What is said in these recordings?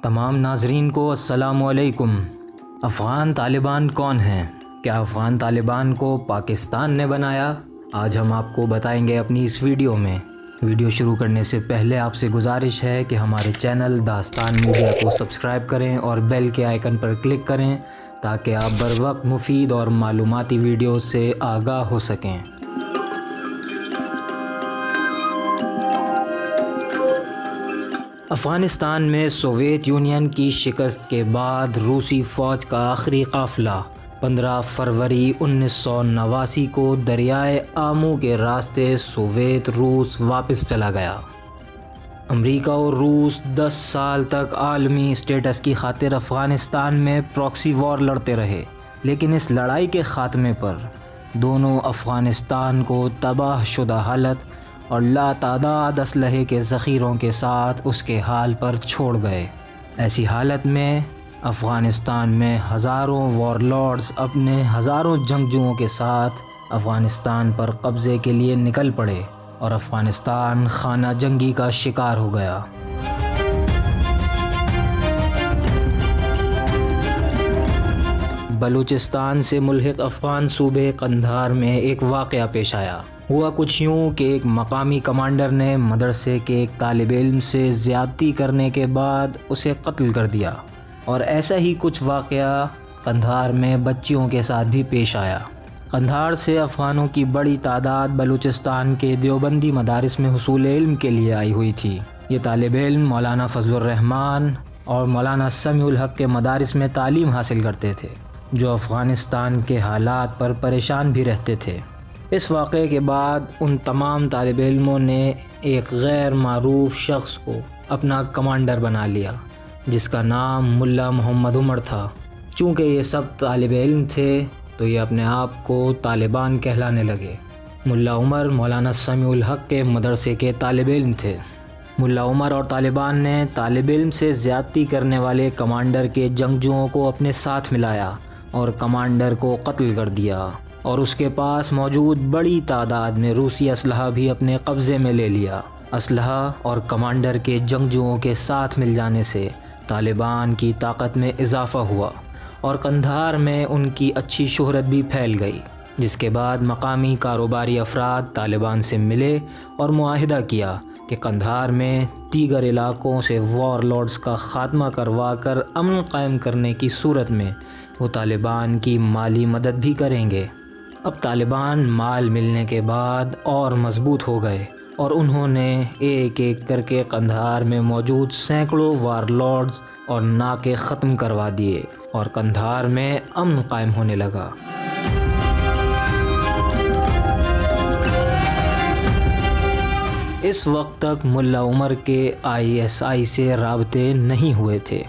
تمام ناظرین کو السلام علیکم۔ افغان طالبان کون ہیں؟ کیا افغان طالبان کو پاکستان نے بنایا؟ آج ہم آپ کو بتائیں گے اپنی اس ویڈیو میں۔ ویڈیو شروع کرنے سے پہلے آپ سے گزارش ہے کہ ہمارے چینل داستان میڈیا کو سبسکرائب کریں اور بیل کے آئیکن پر کلک کریں تاکہ آپ بر وقت مفید اور معلوماتی ویڈیو سے آگاہ ہو سکیں۔ افغانستان میں سوویت یونین کی شکست کے بعد روسی فوج کا آخری قافلہ 15 فروری 1989 کو دریائے آمو کے راستے سوویت روس واپس چلا گیا۔ امریکہ اور روس 10 سال تک عالمی اسٹیٹس کی خاطر افغانستان میں پراکسی وار لڑتے رہے، لیکن اس لڑائی کے خاتمے پر دونوں افغانستان کو تباہ شدہ حالت اور لاتعداد اسلحے کے ذخیروں کے ساتھ اس کے حال پر چھوڑ گئے۔ ایسی حالت میں افغانستان میں ہزاروں وار لارڈز اپنے ہزاروں جنگجوؤں کے ساتھ افغانستان پر قبضے کے لیے نکل پڑے اور افغانستان خانہ جنگی کا شکار ہو گیا۔ بلوچستان سے ملحق افغان صوبے قندھار میں ایک واقعہ پیش آیا۔ ہوا کچھ یوں کہ ایک مقامی کمانڈر نے مدرسے کے ایک طالب علم سے زیادتی کرنے کے بعد اسے قتل کر دیا، اور ایسا ہی کچھ واقعہ قندھار میں بچیوں کے ساتھ بھی پیش آیا۔ قندھار سے افغانوں کی بڑی تعداد بلوچستان کے دیوبندی مدارس میں حصول علم کے لیے آئی ہوئی تھی۔ یہ طالب علم مولانا فضل الرحمان اور مولانا سمیع الحق کے مدارس میں تعلیم حاصل کرتے تھے، جو افغانستان کے حالات پر پریشان بھی رہتے تھے۔ اس واقعے کے بعد ان تمام طالب علموں نے ایک غیر معروف شخص کو اپنا کمانڈر بنا لیا، جس کا نام ملا محمد عمر تھا۔ چونکہ یہ سب طالب علم تھے تو یہ اپنے آپ کو طالبان کہلانے لگے۔ ملا عمر مولانا سمیع الحق کے مدرسے کے طالب علم تھے۔ ملا عمر اور طالبان نے طالب علم سے زیادتی کرنے والے کمانڈر کے جنگجوؤں کو اپنے ساتھ ملایا اور کمانڈر کو قتل کر دیا، اور اس کے پاس موجود بڑی تعداد میں روسی اسلحہ بھی اپنے قبضے میں لے لیا۔ اسلحہ اور کمانڈر کے جنگجوؤں کے ساتھ مل جانے سے طالبان کی طاقت میں اضافہ ہوا اور قندھار میں ان کی اچھی شہرت بھی پھیل گئی، جس کے بعد مقامی کاروباری افراد طالبان سے ملے اور معاہدہ کیا کہ قندھار میں دیگر علاقوں سے وار لارڈز کا خاتمہ کروا کر امن قائم کرنے کی صورت میں وہ طالبان کی مالی مدد بھی کریں گے۔ اب طالبان مال ملنے کے بعد اور مضبوط ہو گئے اور انہوں نے ایک ایک کر کے قندھار میں موجود سینکڑوں وار لارڈز اور ناکے ختم کروا دیے اور قندھار میں امن قائم ہونے لگا۔ اس وقت تک ملا عمر کے ISI سے رابطے نہیں ہوئے تھے،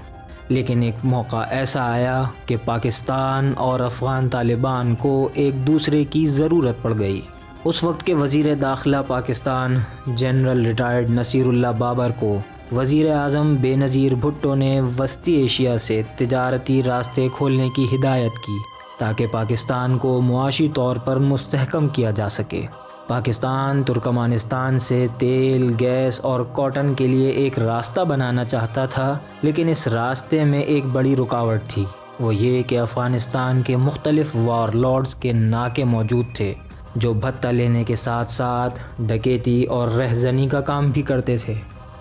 لیکن ایک موقع ایسا آیا کہ پاکستان اور افغان طالبان کو ایک دوسرے کی ضرورت پڑ گئی۔ اس وقت کے وزیر داخلہ پاکستان جنرل ریٹائرڈ نصیر اللہ بابر کو وزیر اعظم بے نظیر بھٹو نے وسطی ایشیا سے تجارتی راستے کھولنے کی ہدایت کی تاکہ پاکستان کو معاشی طور پر مستحکم کیا جا سکے۔ پاکستان ترکمانستان سے تیل، گیس اور کاٹن کے لیے ایک راستہ بنانا چاہتا تھا، لیکن اس راستے میں ایک بڑی رکاوٹ تھی، وہ یہ کہ افغانستان کے مختلف وار لارڈز کے ناکے موجود تھے جو بھتہ لینے کے ساتھ ساتھ ڈکیتی اور رہزنی کا کام بھی کرتے تھے۔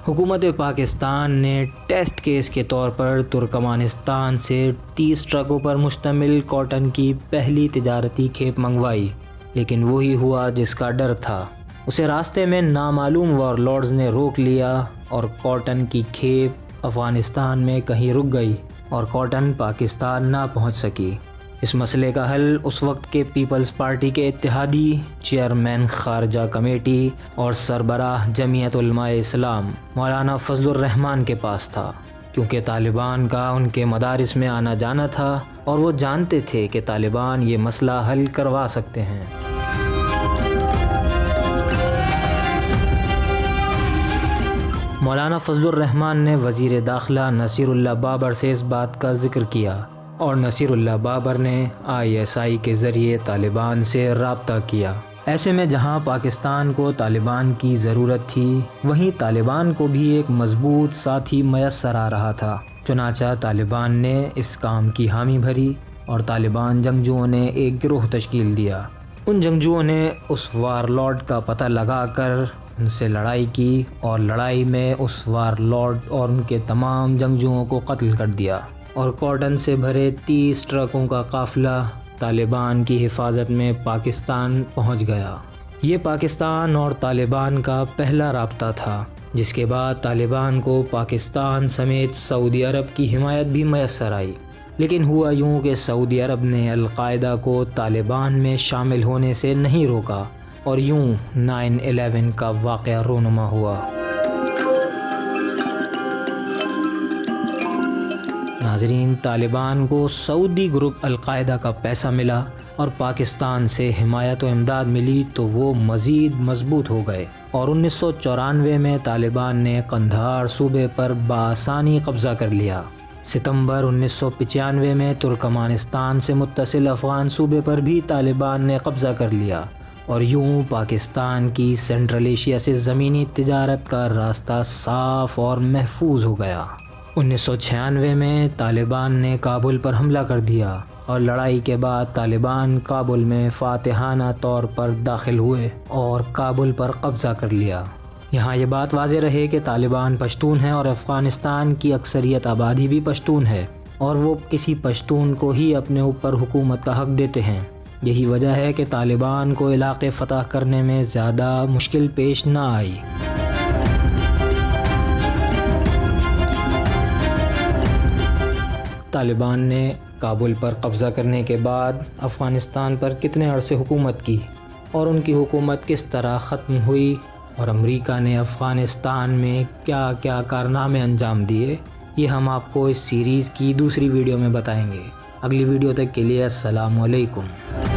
حکومت پاکستان نے ٹیسٹ کیس کے طور پر ترکمانستان سے 30 ٹرکوں پر مشتمل کاٹن کی پہلی تجارتی کھیپ منگوائی، لیکن وہی ہوا جس کا ڈر تھا۔ اسے راستے میں نامعلوم وار لارڈز نے روک لیا اور کاٹن کی کھیپ افغانستان میں کہیں رک گئی اور کاٹن پاکستان نہ پہنچ سکی۔ اس مسئلے کا حل اس وقت کے پیپلز پارٹی کے اتحادی چیئرمین خارجہ کمیٹی اور سربراہ جمعیت علماء اسلام مولانا فضل الرحمان کے پاس تھا، کیونکہ طالبان کا ان کے مدارس میں آنا جانا تھا اور وہ جانتے تھے کہ طالبان یہ مسئلہ حل کروا سکتے ہیں۔ مولانا فضل الرحمان نے وزیر داخلہ نصیر اللہ بابر سے اس بات کا ذکر کیا اور نصیر اللہ بابر نے ISI کے ذریعے طالبان سے رابطہ کیا ایسے میں جہاں پاکستان کو طالبان کی ضرورت تھی، وہیں طالبان کو بھی ایک مضبوط ساتھی میسر آ رہا تھا۔ چنانچہ طالبان نے اس کام کی حامی بھری اور طالبان جنگجوؤں نے ایک گروہ تشکیل دیا۔ ان جنگجوؤں نے اس وار لارڈ کا پتہ لگا کر ان سے لڑائی کی اور لڑائی میں اس وار لارڈ اور ان کے تمام جنگجوؤں کو قتل کر دیا، اور کارٹن سے بھرے 30 ٹرکوں کا قافلہ طالبان کی حفاظت میں پاکستان پہنچ گیا۔ یہ پاکستان اور طالبان کا پہلا رابطہ تھا، جس کے بعد طالبان کو پاکستان سمیت سعودی عرب کی حمایت بھی میسر آئی۔ لیکن ہوا یوں کہ سعودی عرب نے القاعدہ کو طالبان میں شامل ہونے سے نہیں روکا، اور یوں 9/11 کا واقعہ رونما ہوا۔ ناظرین، طالبان کو سعودی گروپ القاعدہ کا پیسہ ملا اور پاکستان سے حمایت و امداد ملی تو وہ مزید مضبوط ہو گئے، اور 1994 میں طالبان نے قندھار صوبے پر بآسانی قبضہ کر لیا۔ ستمبر 1995 میں ترکمانستان سے متصل افغان صوبے پر بھی طالبان نے قبضہ کر لیا، اور یوں پاکستان کی سینٹرل ایشیا سے زمینی تجارت کا راستہ صاف اور محفوظ ہو گیا۔ 1996 میں طالبان نے کابل پر حملہ کر دیا، اور لڑائی کے بعد طالبان کابل میں فاتحانہ طور پر داخل ہوئے اور کابل پر قبضہ کر لیا۔ یہاں یہ بات واضح رہے کہ طالبان پشتون ہیں اور افغانستان کی اکثریت آبادی بھی پشتون ہے، اور وہ کسی پشتون کو ہی اپنے اوپر حکومت کا حق دیتے ہیں۔ یہی وجہ ہے کہ طالبان کو علاقے فتح کرنے میں زیادہ مشکل پیش نہ آئی۔ طالبان نے کابل پر قبضہ کرنے کے بعد افغانستان پر کتنے عرصے حکومت کی، اور ان کی حکومت کس طرح ختم ہوئی، اور امریکہ نے افغانستان میں کیا کیا کارنامے انجام دیے، یہ ہم آپ کو اس سیریز کی دوسری ویڈیو میں بتائیں گے۔ اگلی ویڈیو تک کے لیے السلام علیکم۔